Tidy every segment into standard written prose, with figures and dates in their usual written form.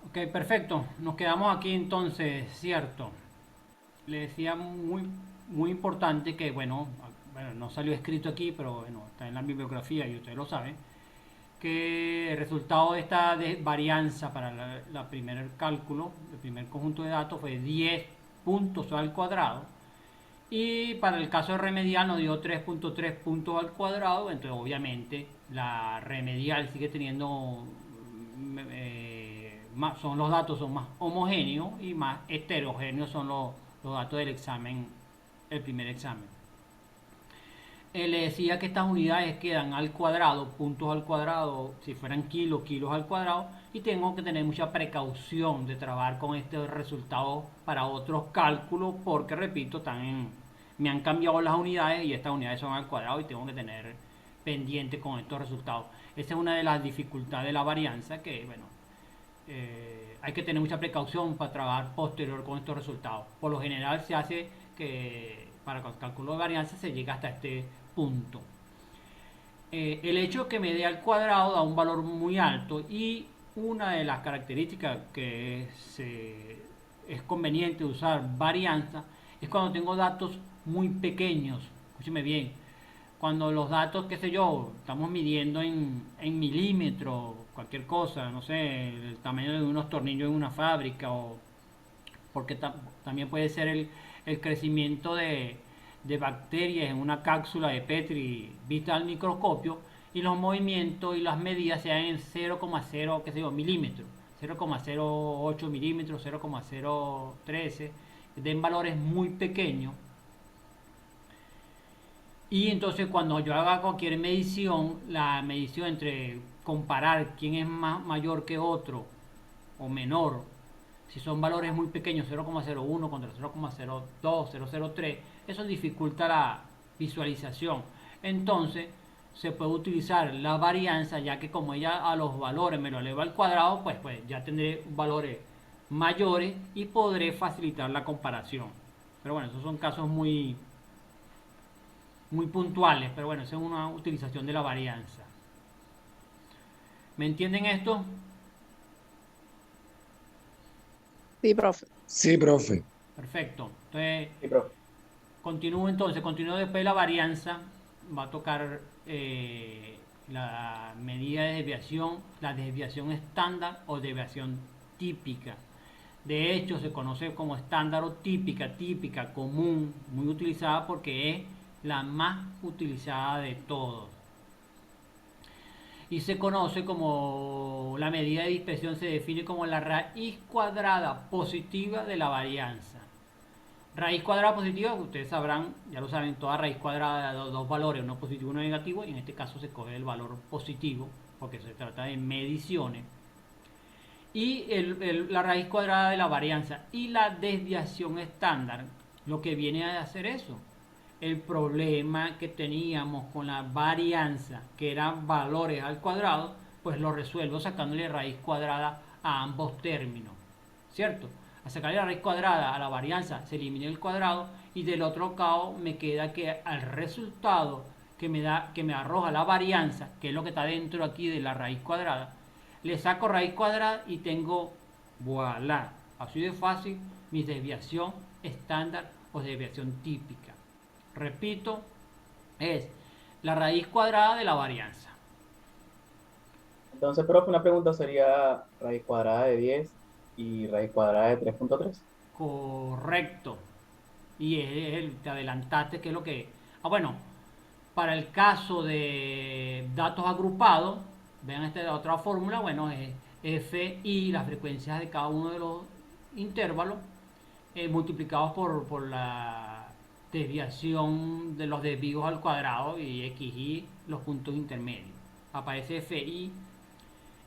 Ok, perfecto. Nos quedamos aquí entonces, cierto. Le decía muy importante que, bueno, no salió escrito aquí, pero bueno, está en la bibliografía y ustedes lo saben, que el resultado de esta varianza para la primer cálculo, el primer conjunto de datos fue 10 puntos al cuadrado. Y para el caso remedial nos dio 3.3 puntos al cuadrado, entonces obviamente la remedial sigue teniendo, son los datos son más homogéneos y más heterogéneos son los datos del examen, el primer examen. Le decía que estas unidades quedan al cuadrado, puntos al cuadrado, si fueran kilos, kilos al cuadrado, y tengo que tener mucha precaución de trabajar con estos resultados para otros cálculos, porque repito, me han cambiado las unidades y estas unidades son al cuadrado y tengo que tener pendiente con estos resultados. Esa es una de las dificultades de la varianza, que bueno, hay que tener mucha precaución para trabajar posterior con estos resultados. Por lo general se hace que para el cálculo de varianza se llega hasta este punto. El hecho que me dé al cuadrado da un valor muy alto, y una de las características que es conveniente usar varianza es cuando tengo datos muy pequeños. Escúcheme bien, cuando los datos, qué sé yo, estamos midiendo en milímetros, cualquier cosa, no sé, el tamaño de unos tornillos en una fábrica, o porque también puede ser el crecimiento de bacterias en una cápsula de Petri vista al microscopio, y los movimientos y las medidas sean en 0,0 qué sé yo, milímetros, 0,08 milímetros, 0,013, den valores muy pequeños. Y entonces cuando yo haga cualquier medición, la medición entre comparar quién es más mayor que otro o menor, si son valores muy pequeños, 0,01 contra 0,02, 0,03, eso dificulta la visualización. Entonces se puede utilizar la varianza, ya que como ella a los valores me lo eleva al cuadrado, pues ya tendré valores mayores y podré facilitar la comparación. Pero bueno, esos son casos muy puntuales, pero bueno, esa es una utilización de la varianza. ¿Me entienden esto? Sí, profe. Sí, profe. Perfecto. Entonces, Sí, profe. continúo después de la varianza. Va a tocar la medida de desviación, la desviación estándar o desviación típica. De hecho, se conoce como estándar o típica, típica, común, muy utilizada porque es la más utilizada de todos. Y se conoce como la medida de dispersión, se define como la raíz cuadrada positiva de la varianza. Raíz cuadrada positiva, ustedes sabrán, ya lo saben, toda raíz cuadrada de dos valores, uno positivo y uno negativo, y en este caso se coge el valor positivo porque se trata de mediciones. Y la raíz cuadrada de la varianza y la desviación estándar, lo que viene a hacer eso. El problema que teníamos con la varianza, que eran valores al cuadrado, pues lo resuelvo sacándole raíz cuadrada a ambos términos, ¿cierto? Al sacarle la raíz cuadrada a la varianza se elimina el cuadrado, y del otro lado me queda que al resultado que me arroja la varianza, que es lo que está dentro aquí de la raíz cuadrada, le saco raíz cuadrada y tengo, voilà, así de fácil, mi desviación estándar o desviación típica. Repito, es la raíz cuadrada de la varianza. Entonces, profe, una pregunta sería raíz cuadrada de 10 y raíz cuadrada de 3.3. Correcto. Y te adelantaste que es lo que... Ah, bueno, para el caso de datos agrupados, vean esta otra fórmula, bueno, es f y las frecuencias de cada uno de los intervalos, multiplicados por la desviación de los desvíos al cuadrado, y x y los puntos intermedios. Aparece f i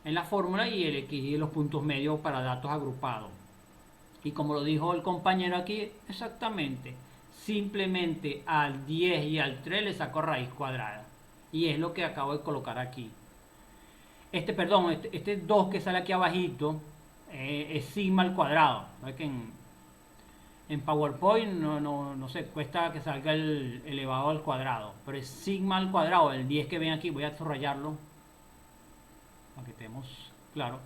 en la fórmula y el x y los puntos medios para datos agrupados. Y como lo dijo el compañero aquí, exactamente, simplemente al 10 y al 3 le saco raíz cuadrada. Y es lo que acabo de colocar aquí. Perdón, este 2 que sale aquí abajito es sigma al cuadrado. ¿No? Que en PowerPoint no sé, cuesta que salga el elevado al cuadrado. Pero es sigma al cuadrado, el 10 que ven aquí, voy a subrayarlo para que estemos claro.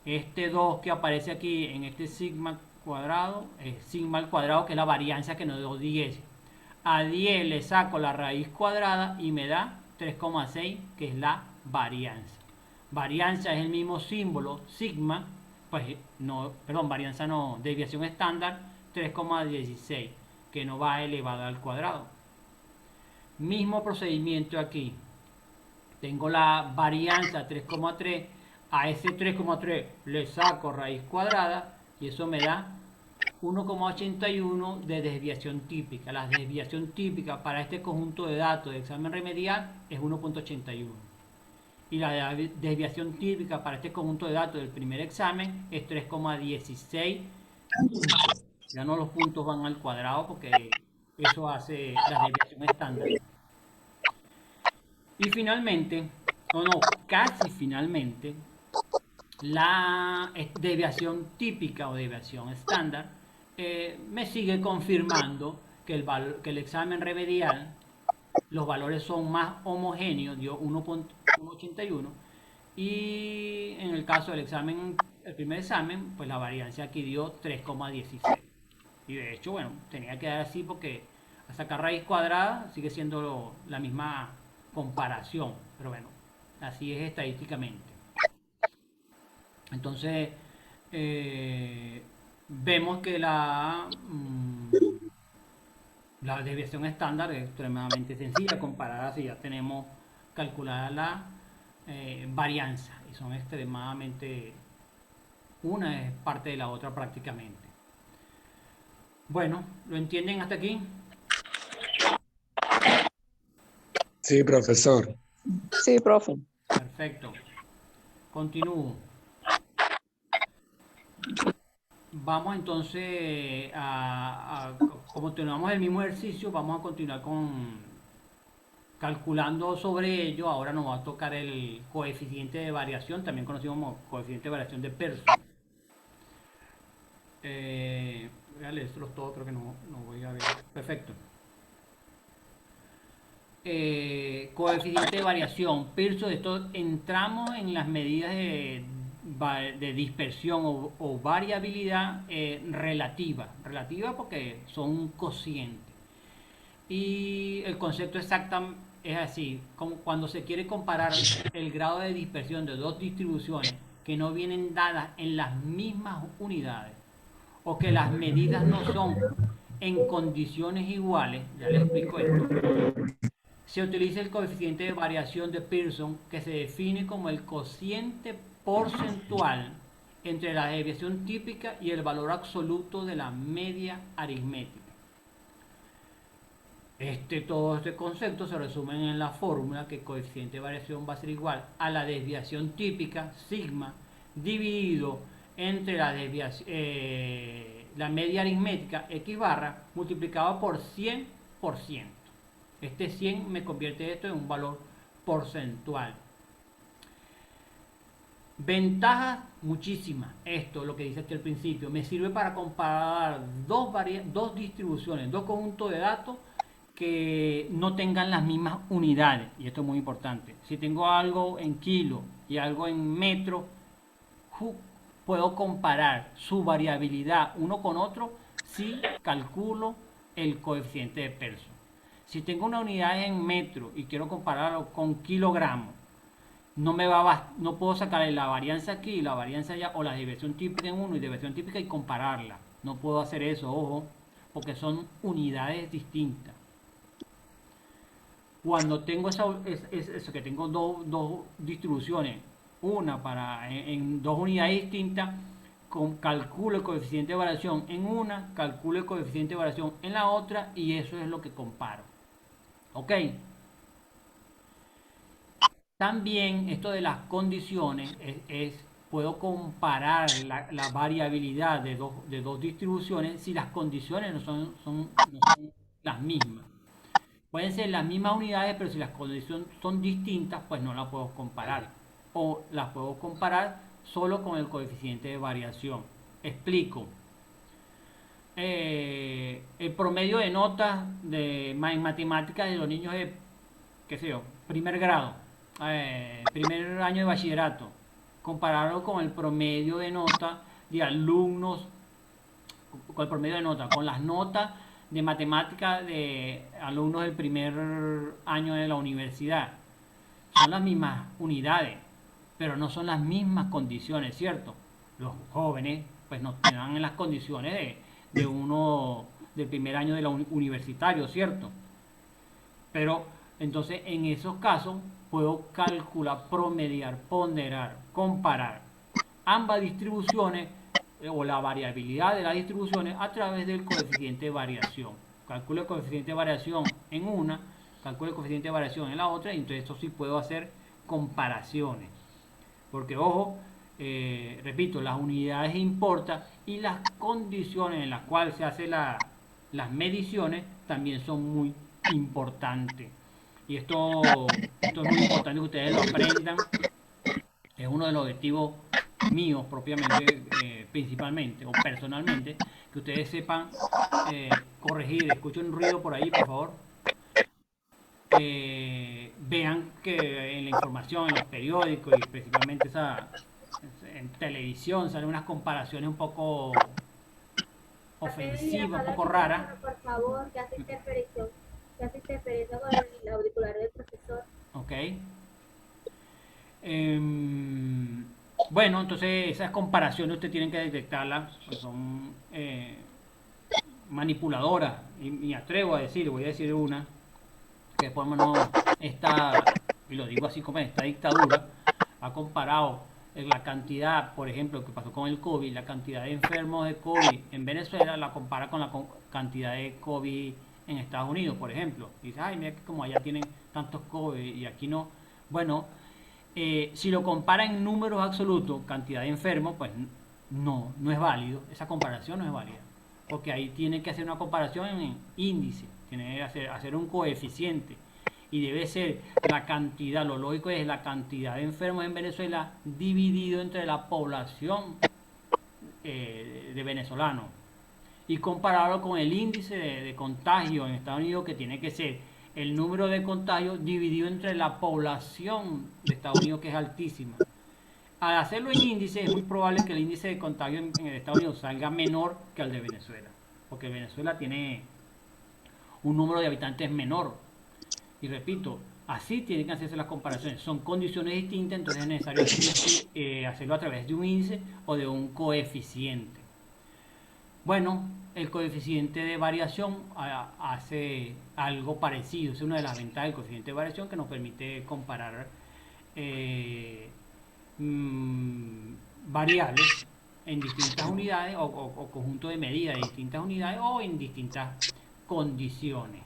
Este 2 que aparece aquí en este sigma cuadrado, es sigma al cuadrado, que es la varianza que nos dio 10. A 10 le saco la raíz cuadrada y me da 3,6, que es la varianza. Varianza es el mismo símbolo, sigma, pues no, perdón, varianza no, desviación estándar, 3,16, que no va elevada al cuadrado. Mismo procedimiento aquí. Tengo la varianza 3,3, a ese 3,3 le saco raíz cuadrada y eso me da 1,81 de desviación típica. La desviación típica para este conjunto de datos de examen remedial es 1,81. Y la desviación típica para este conjunto de datos del primer examen es 3,16 puntos. Ya no los puntos van al cuadrado porque eso hace la desviación estándar. Y finalmente, o no, casi finalmente, la desviación típica o desviación estándar me sigue confirmando que el examen remedial, los valores son más homogéneos, dio 1,81, y en el caso del examen, el primer examen, pues la varianza aquí dio 3,16. Y de hecho, bueno, tenía que dar así porque a sacar raíz cuadrada sigue siendo la misma comparación, pero bueno, así es estadísticamente. Entonces, vemos que la desviación estándar es extremadamente sencilla comparada si ya tenemos calculada la varianza, y son extremadamente, una es parte de la otra prácticamente. Bueno, ¿lo entienden hasta aquí? Sí, profesor. Sí, profe. Perfecto. Continúo. Vamos entonces como tenemos el mismo ejercicio, vamos a continuar calculando sobre ello. Ahora nos va a tocar el coeficiente de variación, también conocido como coeficiente de variación de Pearson. Voy a leerlos todos, creo que no voy a ver. Perfecto. Coeficiente de variación, Pearson. Esto entramos en las medidas de dispersión o variabilidad relativa porque son un cociente, y el concepto exacto es así, como cuando se quiere comparar el grado de dispersión de dos distribuciones que no vienen dadas en las mismas unidades o que las medidas no son en condiciones iguales. Ya les explico esto. Se utiliza el coeficiente de variación de Pearson, que se define como el cociente porcentual entre la desviación típica y el valor absoluto de la media aritmética. Todo este concepto se resume en la fórmula que el coeficiente de variación va a ser igual a la desviación típica, sigma, dividido entre la media aritmética, x barra, multiplicado por 100%. Este 100 me convierte esto en un valor porcentual. Ventajas muchísimas. Esto, lo que dice aquí al principio, me sirve para comparar dos distribuciones, dos conjuntos de datos que no tengan las mismas unidades. Y esto es muy importante. Si tengo algo en kilo y algo en metro, puedo comparar su variabilidad uno con otro si calculo el coeficiente de Pearson. Si tengo una unidad en metro y quiero compararlo con kilogramos, no puedo sacar la varianza aquí y la varianza allá, o la desviación típica en uno y desviación típica, y compararla. No puedo hacer eso, ojo, porque son unidades distintas. Cuando tengo eso que tengo dos distribuciones, una en dos unidades distintas, calculo el coeficiente de variación en una, calculo el coeficiente de variación en la otra, y eso es lo que comparo. ¿Ok? También esto de las condiciones puedo comparar la variabilidad de dos distribuciones si las condiciones no son las mismas. Pueden ser las mismas unidades, pero si las condiciones son distintas, pues no las puedo comparar. O las puedo comparar solo con el coeficiente de variación. Explico. El promedio de notas en matemáticas de los niños es, qué sé yo, primer grado, primer año de bachillerato, compararlo con el promedio de nota de alumnos, con el promedio de nota, con las notas de matemática de alumnos del primer año de la universidad. Son las mismas unidades, pero no son las mismas condiciones, ¿cierto? Los jóvenes pues no están en las condiciones de uno del primer año de la universitario, ¿cierto? Pero entonces en esos casos puedo calcular, promediar, ponderar, comparar ambas distribuciones o la variabilidad de las distribuciones a través del coeficiente de variación. Calculo el coeficiente de variación en una, calculo el coeficiente de variación en la otra, y entonces esto sí puedo hacer comparaciones. Porque ojo, repito, las unidades importan y las condiciones en las cuales se hacen las mediciones también son muy importantes. Y esto es muy importante que ustedes lo aprendan. Es uno de los objetivos míos propiamente, principalmente o personalmente, que ustedes sepan corregir. Escuchen un ruido por ahí, por favor. Vean que en la información, en los periódicos y principalmente en televisión salen unas comparaciones un poco ofensivas, un poco raras. Por favor, que hace interferencia con el auricular del profesor. Ok. Bueno, entonces esas comparaciones ustedes tienen que detectarlas, pues son manipuladoras, y me atrevo a decir, voy a decir una, que después no está, y lo digo así como esta dictadura, ha comparado la cantidad, por ejemplo, que pasó con el COVID, la cantidad de enfermos de COVID en Venezuela, la compara con la cantidad de COVID en Estados Unidos, por ejemplo. Y dice, ay, mira que como allá tienen tantos COVID y aquí no. Bueno, si lo compara en números absolutos, cantidad de enfermos, pues no es válido, esa comparación no es válida, porque ahí tiene que hacer una comparación en índice, tiene que hacer un coeficiente, y debe ser la cantidad, lo lógico es la cantidad de enfermos en Venezuela dividido entre la población de venezolanos, y compararlo con el índice de contagio en Estados Unidos, que tiene que ser el número de contagios dividido entre la población de Estados Unidos, que es altísima. Al hacerlo en índice, es muy probable que el índice de contagio en Estados Unidos salga menor que el de Venezuela, porque Venezuela tiene un número de habitantes menor. Y repito, así tienen que hacerse las comparaciones. Son condiciones distintas, entonces es necesario hacerlo a través de un índice o de un coeficiente. Bueno, el coeficiente de variación hace algo parecido. Es una de las ventajas del coeficiente de variación, que nos permite comparar variables en distintas unidades o conjunto de medidas de distintas unidades o en distintas condiciones.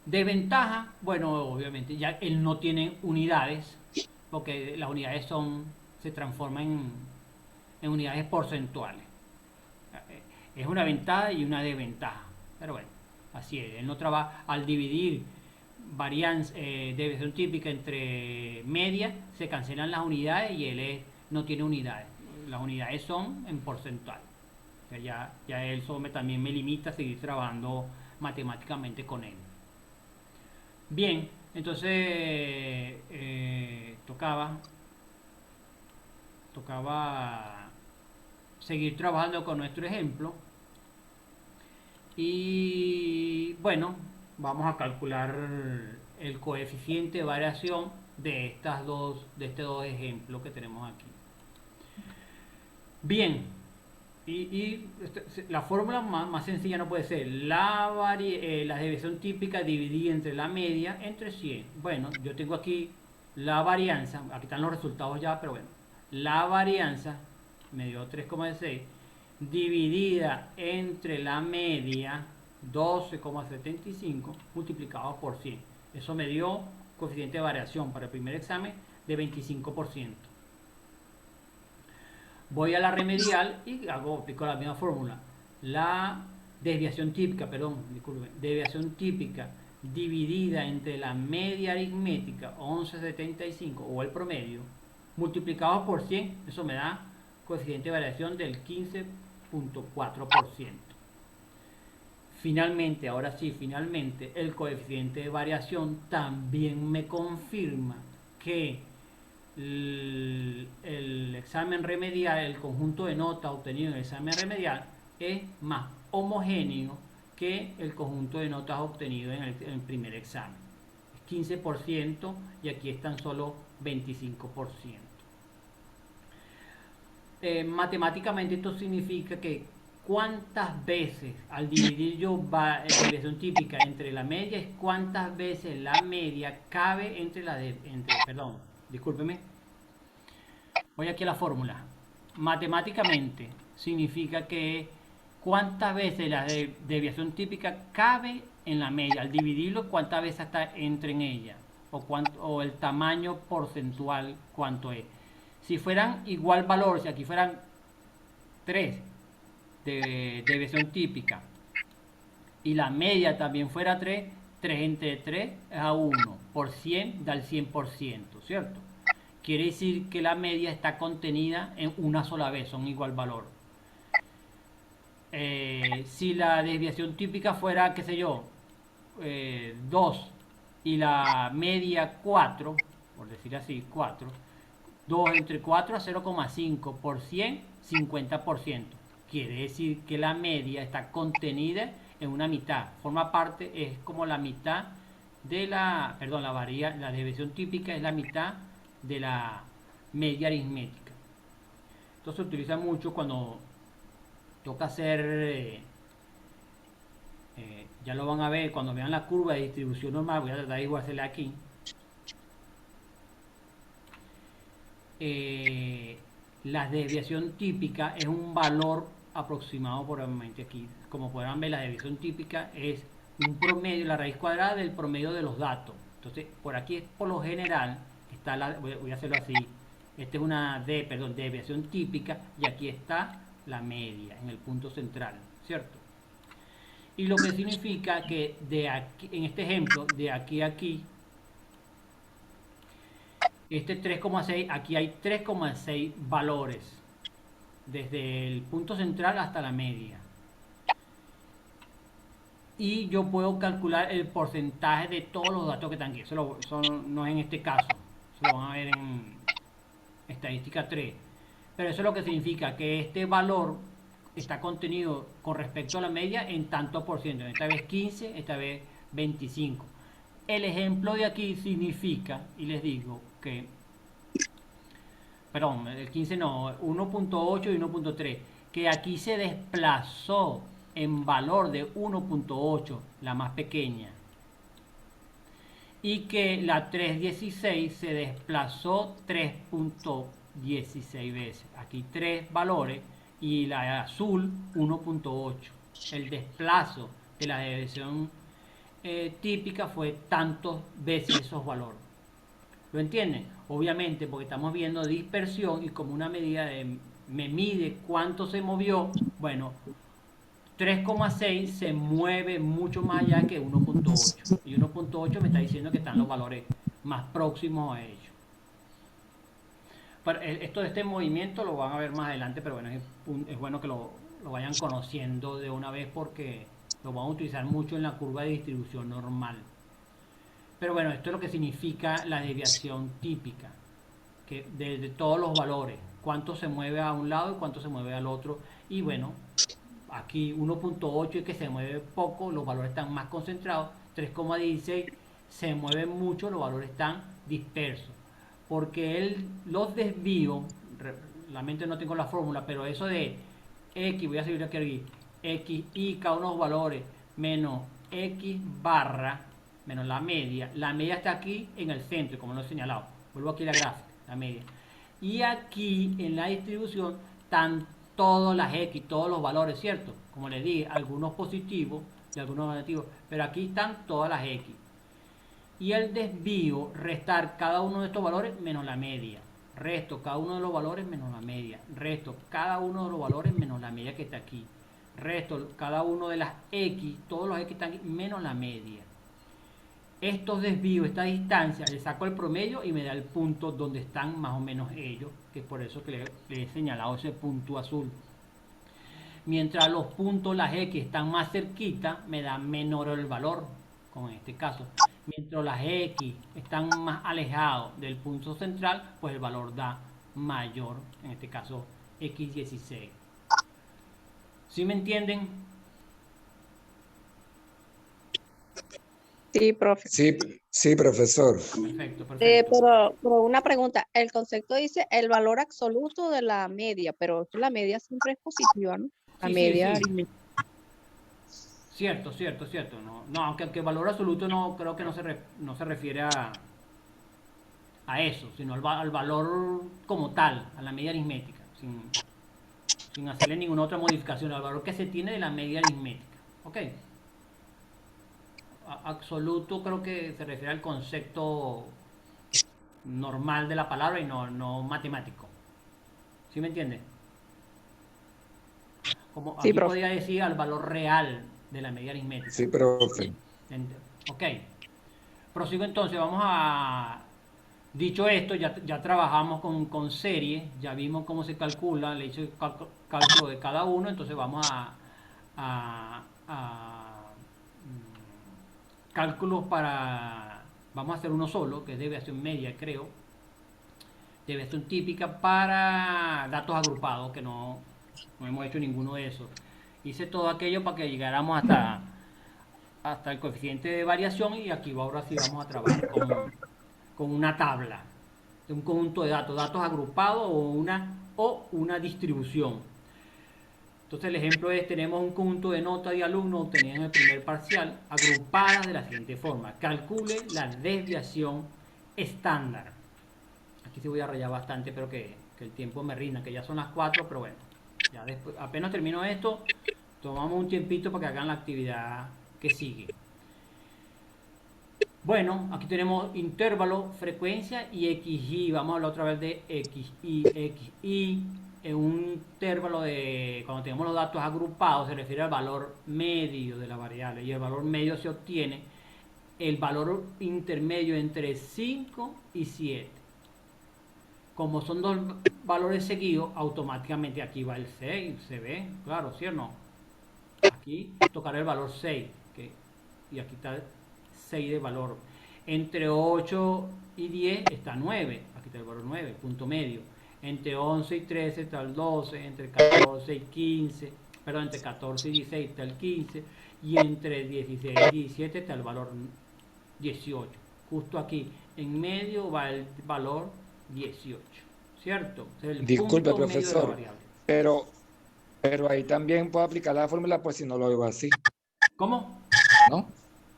Desventaja, bueno, obviamente ya él no tiene unidades, porque las unidades se transforman en unidades porcentuales. Es una ventaja y una desventaja, pero bueno, así es. Él no trabaja al dividir desviación típica entre media, se cancelan las unidades y él no tiene unidades. Las unidades son en porcentual. O sea, ya eso también me limita a seguir trabajando matemáticamente con él. Bien, entonces tocaba seguir trabajando con nuestro ejemplo, y bueno, vamos a calcular el coeficiente de variación de estos dos ejemplos que tenemos aquí. Bien, y la fórmula más sencilla no puede ser la desviación típica dividida entre la media entre 100. Bueno, yo tengo aquí la varianza, aquí están los resultados ya, pero bueno, la varianza me dio 3,6 dividida entre la media 12,75 multiplicado por 100. Eso me dio coeficiente de variación para el primer examen de 25%. Voy a la remedial y aplico la misma fórmula. La desviación típica, desviación típica dividida entre la media aritmética 11,75 o el promedio multiplicado por 100, eso me da coeficiente de variación del 15,4%. Finalmente, ahora sí, finalmente, el coeficiente de variación también me confirma que el examen remedial, el conjunto de notas obtenido en el examen remedial es más homogéneo que el conjunto de notas obtenido en el primer examen. Es 15% y aquí están solo 25%. Matemáticamente esto significa que cuántas veces, al dividir yo desviación típica entre la media, es cuántas veces la media cabe perdón, discúlpeme, voy aquí a la fórmula. Matemáticamente significa que cuántas veces la desviación típica cabe en la media, al dividirlo cuántas veces entra en ella, o el tamaño porcentual cuánto es. Si fueran igual valor, si aquí fueran 3 de desviación típica y la media también fuera 3, 3 entre 3 es a 1, por 100 da el 100%, ¿cierto? Quiere decir que la media está contenida en una sola vez, son igual valor. Si la desviación típica fuera, qué sé yo, 2 y la media 4, por decir así, 4, 2 entre 4 a 0,5 por 100, 50%. Quiere decir que la media está contenida en una mitad. Forma parte, es como la mitad de la, perdón, la desviación típica es la mitad de la media aritmética. Esto se utiliza mucho cuando toca hacer, ya lo van a ver cuando vean la curva de distribución normal. Voy a tratar de igual hacerla aquí. La desviación típica es un valor aproximado probablemente aquí. Como podrán ver, la desviación típica es un promedio, la raíz cuadrada del promedio de los datos. Entonces, por aquí por lo general está voy a hacerlo así. Esta es una desviación típica y aquí está la media en el punto central, ¿cierto? Y lo que significa que de aquí, en este ejemplo, de aquí a aquí, este 3,6, aquí hay 3,6 valores desde el punto central hasta la media, y yo puedo calcular el porcentaje de todos los datos que están aquí. Eso no es en este caso, eso lo van a ver en estadística 3, pero eso es lo que significa que este valor está contenido con respecto a la media en tanto por ciento, esta vez 15, esta vez 25. El ejemplo de aquí significa, y les digo que, perdón, el 15 no, 1.8 y 1.3, que aquí se desplazó en valor de 1.8, la más pequeña, y que la 3.16 se desplazó 3.16 veces. Aquí 3 valores y la azul 1.8. El desplazo de la desviación típica fue tantas veces esos valores. ¿Lo entienden? Obviamente, porque estamos viendo dispersión y como una medida me mide cuánto se movió. Bueno, 3,6 se mueve mucho más allá que 1.8 y 1.8 me está diciendo que están los valores más próximos a ellos. Pero esto de este movimiento lo van a ver más adelante, pero bueno, es bueno que lo vayan conociendo de una vez porque lo vamos a utilizar mucho en la curva de distribución normal. Pero bueno, esto es lo que significa la desviación típica, que de todos los valores, cuánto se mueve a un lado y cuánto se mueve al otro. Y bueno, aquí 1.8 es que se mueve poco, los valores están más concentrados. 3,16 se mueve mucho, los valores están dispersos. Porque los desvíos, realmente no tengo la fórmula, pero eso de x, voy a seguir aquí, x y cada uno de los valores menos x barra menos la media está aquí en el centro, como lo he señalado. Vuelvo aquí a la gráfica, la media. Y aquí en la distribución están todas las x, todos los valores, ¿cierto? Como les dije, algunos positivos y algunos negativos, pero aquí están todas las x. Y el desvío, restar cada uno de estos valores menos la media. Resto cada uno de los valores menos la media. Resto cada uno de los valores menos la media que está aquí. Resto cada uno de las x, todos los x están aquí, menos la media. Estos desvíos, esta distancia, le saco el promedio y me da el punto donde están más o menos ellos, que es por eso que le he señalado ese punto azul. Mientras los puntos, las x, están más cerquita, me da menor el valor, como en este caso. Mientras las X están más alejados del punto central, pues el valor da mayor, en este caso X16. ¿Sí me entienden? Sí, profe. Sí, profesor. Perfecto, perfecto. Pero una pregunta, el concepto dice el valor absoluto de la media, pero la media siempre es positiva, ¿no? La Sí, sí, media sí. aritmética. Cierto, cierto, cierto. No, no, aunque el valor absoluto no creo que no se refiere a eso, sino al valor como tal, a la media aritmética, sin hacerle ninguna otra modificación, al valor que se tiene de la media aritmética. ¿Ok? Absoluto creo que se refiere al concepto normal de la palabra y no matemático. ¿Sí me entiende? Como Sí, aquí profe. podría decir al valor real de la media aritmética. Sí, profe. Ok. Prosigo entonces, vamos a... Dicho esto, ya trabajamos con series, ya vimos cómo se calcula, le hice el cálculo de cada uno, entonces vamos cálculos para... Vamos a hacer uno solo, que es deviación media, creo. Deviación típica para datos agrupados, que no hemos hecho ninguno de esos. Hice todo aquello para que llegáramos hasta el coeficiente de variación y aquí ahora sí vamos a trabajar con una tabla, de un conjunto de datos, datos agrupados o una distribución. Entonces el ejemplo es, tenemos un conjunto de notas de alumnos obtenidas en el primer parcial, agrupadas de la siguiente forma. Calcule la desviación estándar. Aquí sí voy a rayar bastante, pero que el tiempo me rinda, que ya son las 4, pero bueno, ya después, apenas termino esto, tomamos un tiempito para que hagan la actividad que sigue. Bueno, aquí tenemos intervalo, frecuencia y XY. Vamos a hablar otra vez de XY. XY en un intervalo de, cuando tenemos los datos agrupados, se refiere al valor medio de la variable. Y el valor medio se obtiene el valor intermedio entre 5 y 7. Como son dos valores seguidos, automáticamente aquí va el 6. Se ve, claro, ¿sí o no? Aquí tocará el valor 6. Y aquí está 6 de valor. Entre 8 y 10 está 9. Aquí está el valor 9, punto medio. Entre 11 y 13 está el 12. Entre 14 y 15, perdón, entre 14 y 16 está el 15. Y entre 16 y 17 está el valor 18. Justo aquí, en medio va el valor 18. ¿Cierto? Es el Disculpe, punto medio de la profesor, variable. pero, pero ahí también puedo aplicar la fórmula, pues si no lo veo así, ¿Cómo? ¿no?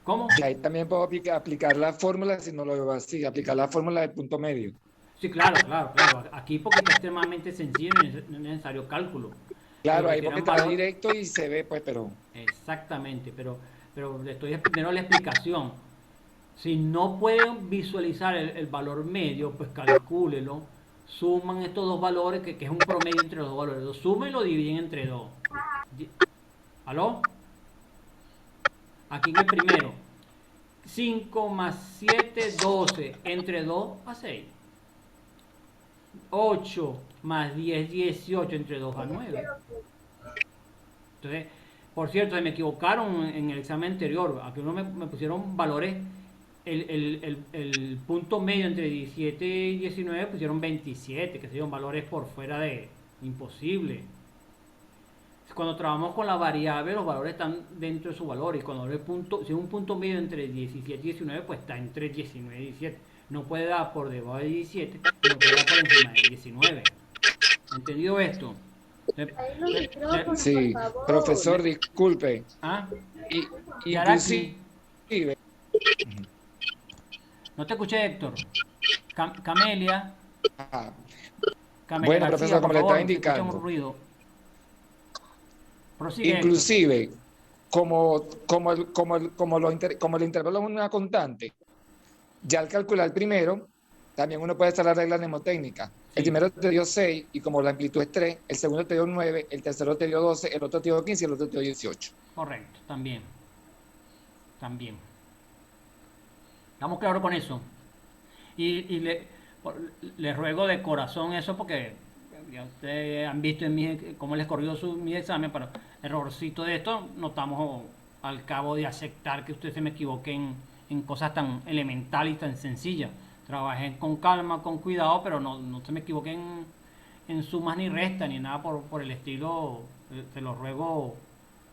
¿Cómo? Que ahí también puedo aplicar la fórmula si no lo veo así, aplicar la fórmula del punto medio. Sí, claro, claro, claro. Aquí porque está extremadamente sencillo, no es necesario cálculo. Pero Claro, ahí porque requieran está valor. directo y se ve, pues, pero Exactamente, pero le estoy primero la explicación. Si no pueden visualizar el valor medio, pues calcúlelo. Suman estos dos valores, que es un promedio entre los dos valores. Lo suman y lo dividen entre dos. ¿Aló? Aquí en el primero. 5 más 7, 12. Entre 2 a 6. 8 más 10, 18. Entre 2 a 9. Entonces, por cierto, se me equivocaron en el examen anterior. Aquí uno me pusieron valores, el punto medio entre 17 y 19 pusieron 27, que serían valores por fuera de imposible. Cuando trabajamos con la variable, los valores están dentro de su valor. Y cuando el punto, si es un punto medio entre 17 y 19, pues está entre 19 y 17. No puede dar por debajo de 17, no puede dar por encima de 19. ¿Entendido esto? Ahí los micrófonos, por sí, favor. profesor, disculpe. ¿Ah? Y, Y ahora aquí, inclusive, no te escuché, Héctor. Camelia, ah, Camelia bueno, García, profesor, por como le estaba favor, se escucha un indicando, ruido. Prosigue, Héctor. inclusive, como el intervalo es una constante, ya al calcular primero, también uno puede hacer la regla mnemotécnica. El Sí, primero te dio 6 y como la amplitud es 3, el segundo te dio 9, el tercero te dio 12, el otro te dio 15 y el otro te dio 18. correcto, también. También. ¿Estamos claros con eso? Y le ruego de corazón eso porque ya ustedes han visto cómo les corrió mi examen, pero errorcito de esto, no estamos al cabo de aceptar que usted se me equivoque en cosas tan elementales y tan sencillas. Trabajé con calma, con cuidado, pero no se me equivoquen en sumas ni restas ni nada por el estilo. Te lo ruego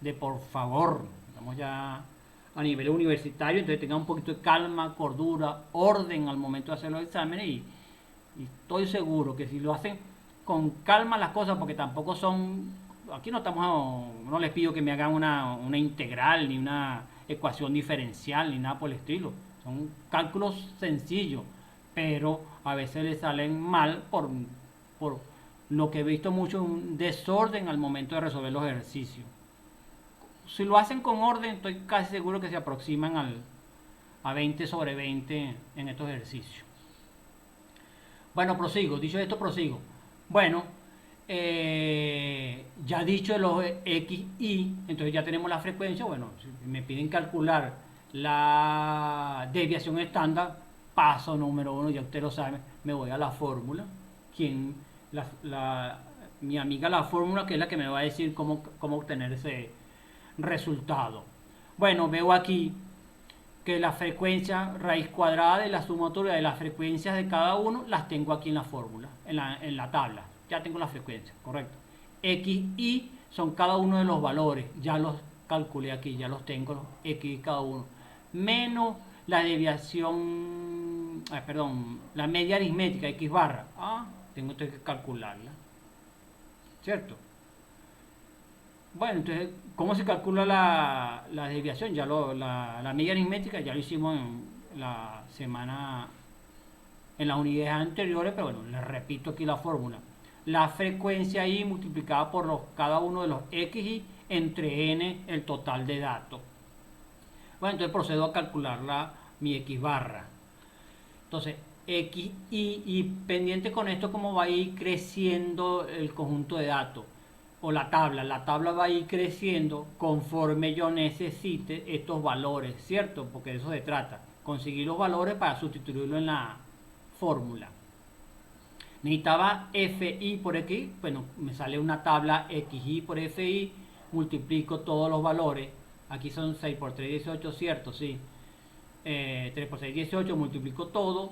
de por favor. Estamos ya a nivel universitario, entonces tengan un poquito de calma, cordura, orden al momento de hacer los exámenes y estoy seguro que si lo hacen con calma las cosas, porque tampoco son, aquí no les pido que me hagan una integral ni una ecuación diferencial ni nada por el estilo, son cálculos sencillos, pero a veces les salen mal por lo que he visto mucho, un desorden al momento de resolver los ejercicios. Si lo hacen con orden, estoy casi seguro que se aproximan a 20 sobre 20 en estos ejercicios. Bueno, prosigo. Dicho esto, prosigo. Bueno, ya dicho los X, Y, entonces ya tenemos la frecuencia. Bueno, si me piden calcular la desviación estándar, paso número 1, ya usted lo sabe, me voy a la fórmula. Mi amiga la fórmula, que es la que me va a decir cómo obtener ese resultado. Bueno, veo aquí que la frecuencia raíz cuadrada de la sumatoria de las frecuencias de cada uno las tengo aquí en la fórmula, en la tabla. Ya tengo la frecuencia, correcto. X, Y son cada uno de los valores, ya los calculé aquí, ya los tengo, los X cada uno. Menos la desviación, la media aritmética, X barra. Tengo que calcularla, ¿cierto? Bueno, entonces, ¿cómo se calcula la desviación? Ya la media aritmética ya lo hicimos en la semana, en las unidades anteriores, pero bueno, les repito aquí la fórmula. La frecuencia I multiplicada por cada uno de los XY entre N, el total de datos. Bueno, entonces procedo a calcular mi X barra. Entonces, X, y pendiente con esto, cómo va a ir creciendo el conjunto de datos. O la tabla va a ir creciendo conforme yo necesite estos valores, ¿cierto? Porque de eso se trata, conseguir los valores para sustituirlo en la fórmula. Necesitaba FI por X, bueno, me sale una tabla XY por FI, multiplico todos los valores, aquí son 6 por 3, 18, ¿cierto? Sí, 3 por 6, 18, multiplico todo,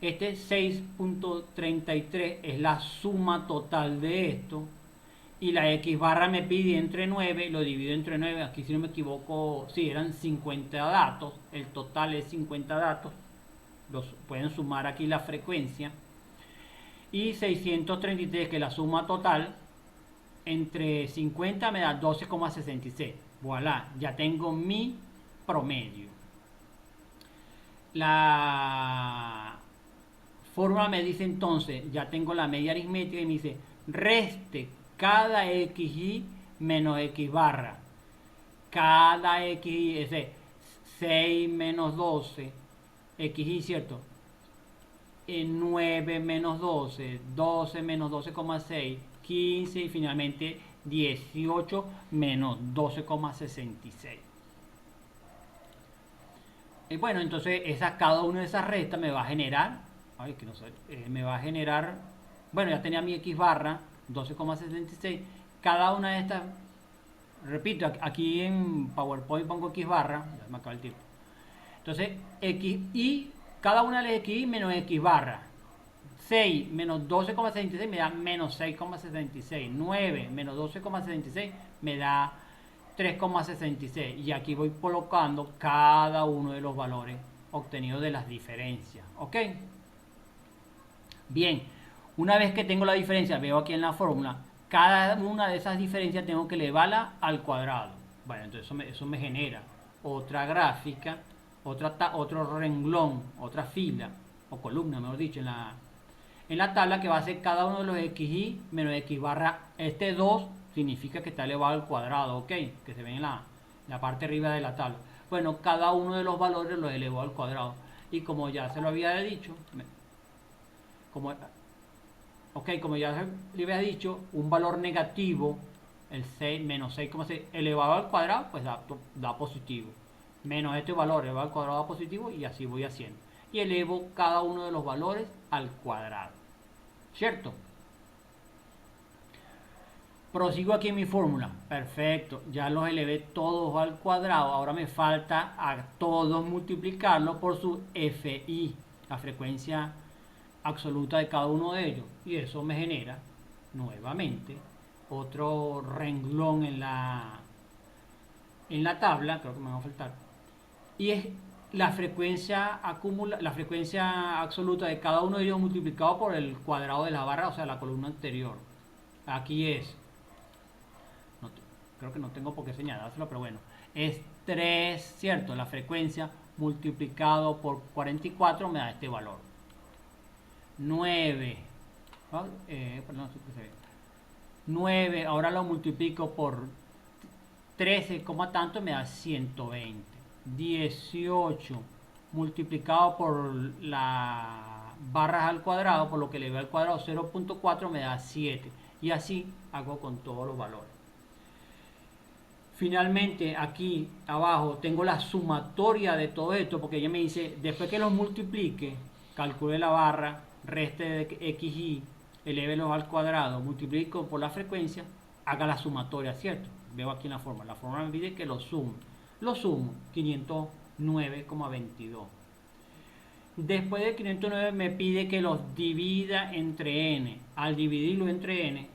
este 6.33 es la suma total de esto, y la X barra me pide entre 9, lo divido entre 9, aquí si no me equivoco, sí, eran 50 datos, el total es 50 datos, los pueden sumar aquí la frecuencia, y 633, que es la suma total, entre 50 me da 12,66, voilà, ya tengo mi promedio. La fórmula me dice entonces, ya tengo la media aritmética y me dice, reste cada XY menos X barra. Cada XY es 6 menos 12, XY, ¿cierto? 9 menos 12, 12 menos 12,6, 15 y finalmente 18 menos 12,66. Y bueno, entonces cada una de esas restas me va a generar, bueno, ya tenía mi X barra, 12,66. Cada una de estas, repito, aquí en PowerPoint pongo X barra, ya me acaba el tiempo. Entonces, XY, cada una de las XY menos X barra. 6 menos 12,66 me da menos 6,66. 9 menos 12,66 me da 3,66. Y aquí voy colocando cada uno de los valores obtenidos de las diferencias. ¿Ok? Bien. Una vez que tengo la diferencia, veo aquí en la fórmula, cada una de esas diferencias tengo que elevarla al cuadrado. Bueno, entonces eso me genera otra gráfica, otro renglón, otra fila, o columna, mejor dicho, en la tabla, que va a ser cada uno de los XY menos X barra. Este 2 significa que está elevado al cuadrado, ¿ok? Que se ve en la parte arriba de la tabla. Bueno, cada uno de los valores los elevo al cuadrado. Y como ya se lo había dicho, como ya le había dicho, un valor negativo, el 6 menos 6,6 elevado al cuadrado, pues da positivo. Menos este valor elevado al cuadrado da positivo, y así voy haciendo. Y elevo cada uno de los valores al cuadrado. ¿Cierto? Prosigo aquí en mi fórmula. Perfecto. Ya los elevé todos al cuadrado. Ahora me falta a todos multiplicarlos por su FI, la frecuencia absoluta de cada uno de ellos. Y eso me genera nuevamente otro renglón en la tabla. Creo que me va a faltar. Y es la frecuencia la frecuencia absoluta de cada uno de ellos multiplicado por el cuadrado de la barra, o sea, la columna anterior. Aquí es, creo que no tengo por qué señalárselo, pero bueno, es 3, ¿cierto? La frecuencia multiplicado por 44 me da este valor. 9, perdón, 9, ahora lo multiplico por 13, tanto me da 120. 18 multiplicado por la barras al cuadrado, por lo que le doy al cuadrado 0.4 me da 7. Y así hago con todos los valores. Finalmente aquí abajo tengo la sumatoria de todo esto, porque ella me dice, después que los multiplique, calcule la barra, reste de xy, elévelos al cuadrado, multiplico por la frecuencia, haga la sumatoria, ¿cierto? Veo aquí en la fórmula me pide que lo sumo. Lo sumo, 509,22. Después de 509 me pide que los divida entre n. Al dividirlo entre n,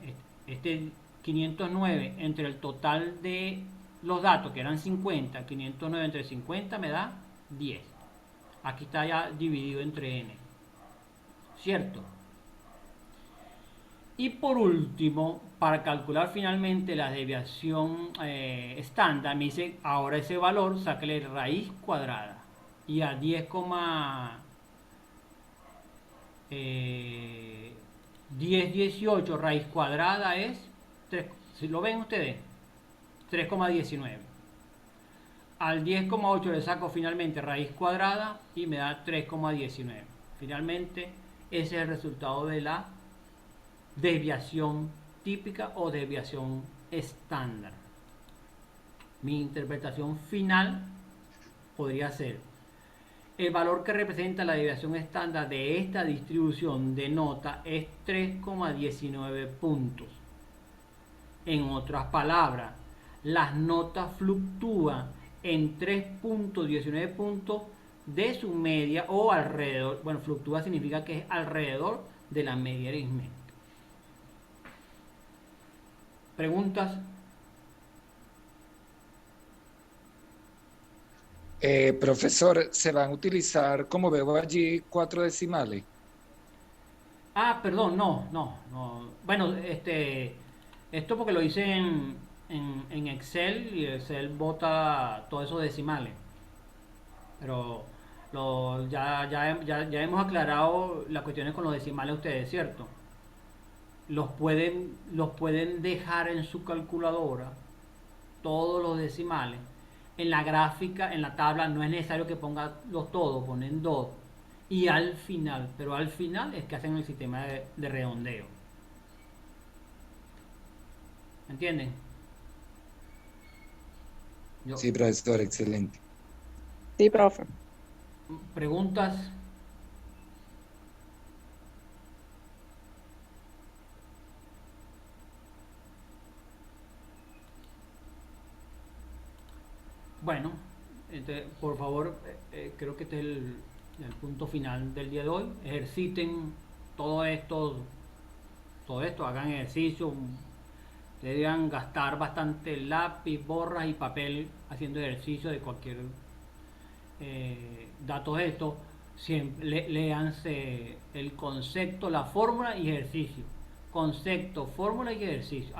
este 509 entre el total de los datos, que eran 50, 509 entre 50 me da 10. Aquí está ya dividido entre n. ¿Cierto? Y por último, para calcular finalmente la desviación estándar, me dice, ahora ese valor, sáquele raíz cuadrada. Y a 10,18 raíz cuadrada es, 3, si lo ven ustedes, 3,19. Al 10,8 le saco finalmente raíz cuadrada y me da 3,19. Finalmente, ese es el resultado de la desviación típica o desviación estándar. Mi interpretación final podría ser: el valor que representa la desviación estándar de esta distribución de nota es 3,19 puntos. En otras palabras, las notas fluctúan en 3,19 puntos de su media o alrededor. Bueno, fluctúa significa que es alrededor de la media aritmética. ¿Preguntas? Profesor, ¿se van a utilizar, como veo allí, 4 decimales? Ah, perdón, no. Bueno, esto porque lo hice en Excel y Excel bota todos esos decimales. Pero ya hemos aclarado las cuestiones con los decimales ustedes, ¿cierto? Los pueden dejar en su calculadora, todos los decimales. En la gráfica, en la tabla, no es necesario que pongan los todos, ponen 2. Y al final, pero al final es que hacen el sistema de redondeo. ¿Entienden? Sí, profesor, excelente. Sí, profe. ¿Preguntas? Bueno, por favor, creo que este es el punto final del día de hoy. Ejerciten todo esto, hagan ejercicio. Deben gastar bastante lápiz, borras y papel haciendo ejercicio de cualquier datos estos. Siempre léanse el concepto, la fórmula y ejercicio. Concepto, fórmula y ejercicio.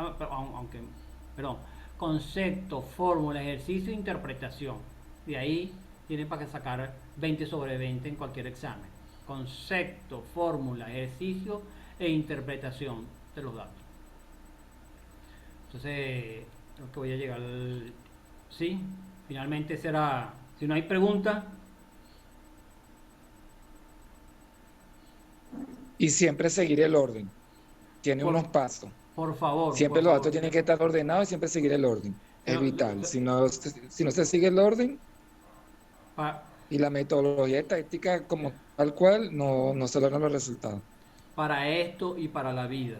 Concepto, fórmula, ejercicio e interpretación. De ahí tienen para sacar 20 sobre 20 en cualquier examen. Concepto, fórmula, ejercicio e interpretación de los datos. Entonces, creo que voy a llegar al... Sí, finalmente será... Si no hay pregunta... Y siempre seguir el orden. Tiene unos pasos. Por favor. Siempre los datos tienen que estar ordenados y siempre seguir el orden. Es vital. Si no se sigue el orden y la metodología estadística como tal cual, no se logran los resultados. Para esto y para la vida.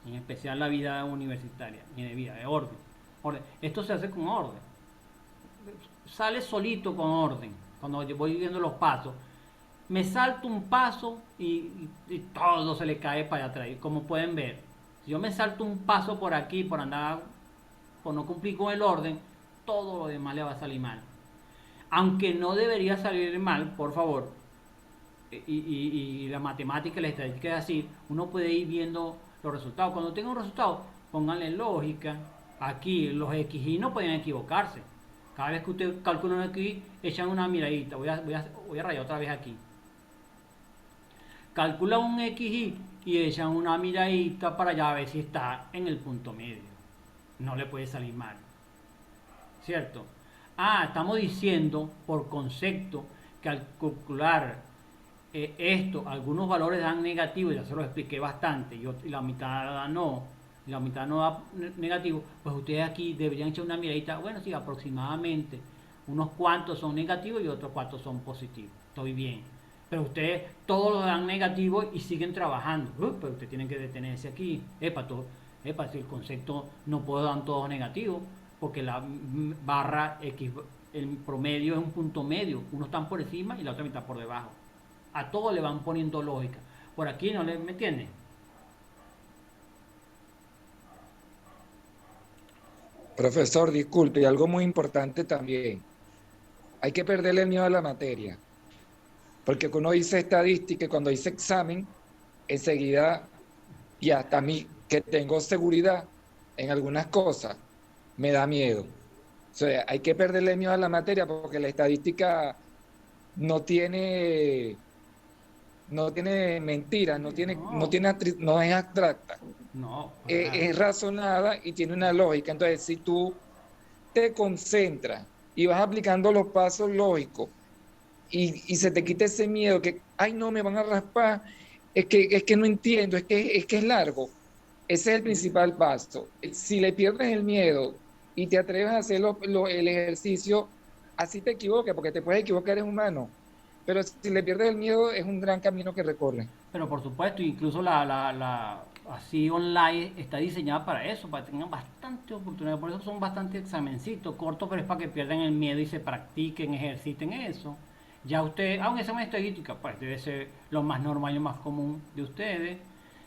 en especial la vida universitaria y de vida, de orden. Esto se hace con orden. Sale solito con orden. Cuando yo voy viendo los pasos, me salto un paso y todo se le cae para atrás. Como pueden ver, si yo me salto un paso por aquí, por andar, por no cumplir con el orden, todo lo demás le va a salir mal. Aunque no debería salir mal, por favor, y la matemática y la estadística es así, uno puede ir viendo los resultados. Cuando tenga un resultado, pónganle lógica. Aquí los XY no pueden equivocarse. Cada vez que usted calcula un XY, echan una miradita. Voy a rayar otra vez aquí. Calcula un XY y echan una miradita para allá a ver si está en el punto medio. No le puede salir mal. ¿Cierto? Estamos diciendo por concepto que al calcular esto, algunos valores dan negativo, ya se lo expliqué bastante, y la mitad no, y la mitad no da negativo, pues ustedes aquí deberían echar una miradita, bueno, sí, aproximadamente, unos cuantos son negativos y otros cuantos son positivos, estoy bien, pero ustedes todos lo dan negativo y siguen trabajando, pero ustedes tienen que detenerse aquí, si el concepto no puedo dar todos negativos, porque la barra X, el promedio es un punto medio, unos están por encima y la otra mitad por debajo. A todos le van poniendo lógica. Por aquí no le, ¿me entienden? Profesor, disculpe, y algo muy importante también. Hay que perderle el miedo a la materia. Porque cuando dice estadística y cuando dice examen, enseguida, y hasta a mí, que tengo seguridad en algunas cosas, me da miedo. O sea, hay que perderle el miedo a la materia porque la estadística no tiene mentira, no es abstracta. No. Es razonada y tiene una lógica. Entonces, si tú te concentras y vas aplicando los pasos lógicos y se te quita ese miedo que, ay, no, me van a raspar, es que no entiendo, es que es largo. Ese es el principal paso. Si le pierdes el miedo y te atreves a hacer el ejercicio, así te equivoques, porque te puedes equivocar, eres humano. Pero si le pierdes el miedo, es un gran camino que recorre. Pero por supuesto, incluso la así online está diseñada para eso, para que tengan bastante oportunidad. Por eso son bastante examencitos cortos, pero es para que pierdan el miedo y se practiquen, ejerciten eso. Ya usted, un examen de estadística, pues debe ser lo más normal y lo más común de ustedes.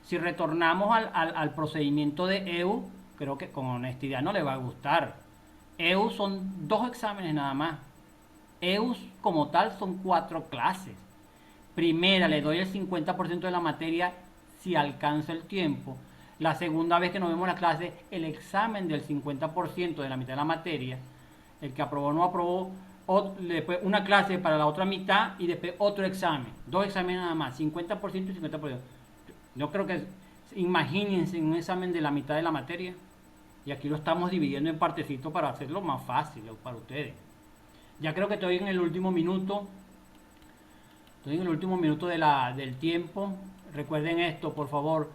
Si retornamos al procedimiento de EU, creo que con honestidad no le va a gustar. EU son 2 exámenes nada más. EU como tal son 4 clases. Primera le doy el 50% de la materia si alcanza el tiempo. La segunda vez que nos vemos la clase, el examen del 50% de la mitad de la materia. El que aprobó o no aprobó, después una clase para la otra mitad y después otro examen. 2 exámenes nada más, 50% y 50%. Yo creo que, imagínense un examen de la mitad de la materia. Y aquí lo estamos dividiendo en partecitos para hacerlo más fácil para ustedes. Ya creo que estoy en el último minuto. Estoy en el último minuto del tiempo. Recuerden esto, por favor.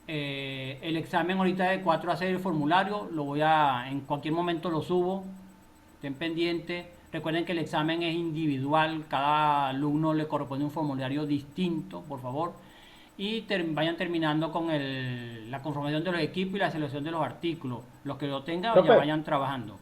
El examen ahorita de 4 a 6 el formulario. En cualquier momento lo subo. Estén pendientes. Recuerden que el examen es individual. Cada alumno le corresponde un formulario distinto, por favor. Y vayan terminando con la conformación de los equipos y la selección de los artículos. Los que lo tengan, ya vayan trabajando.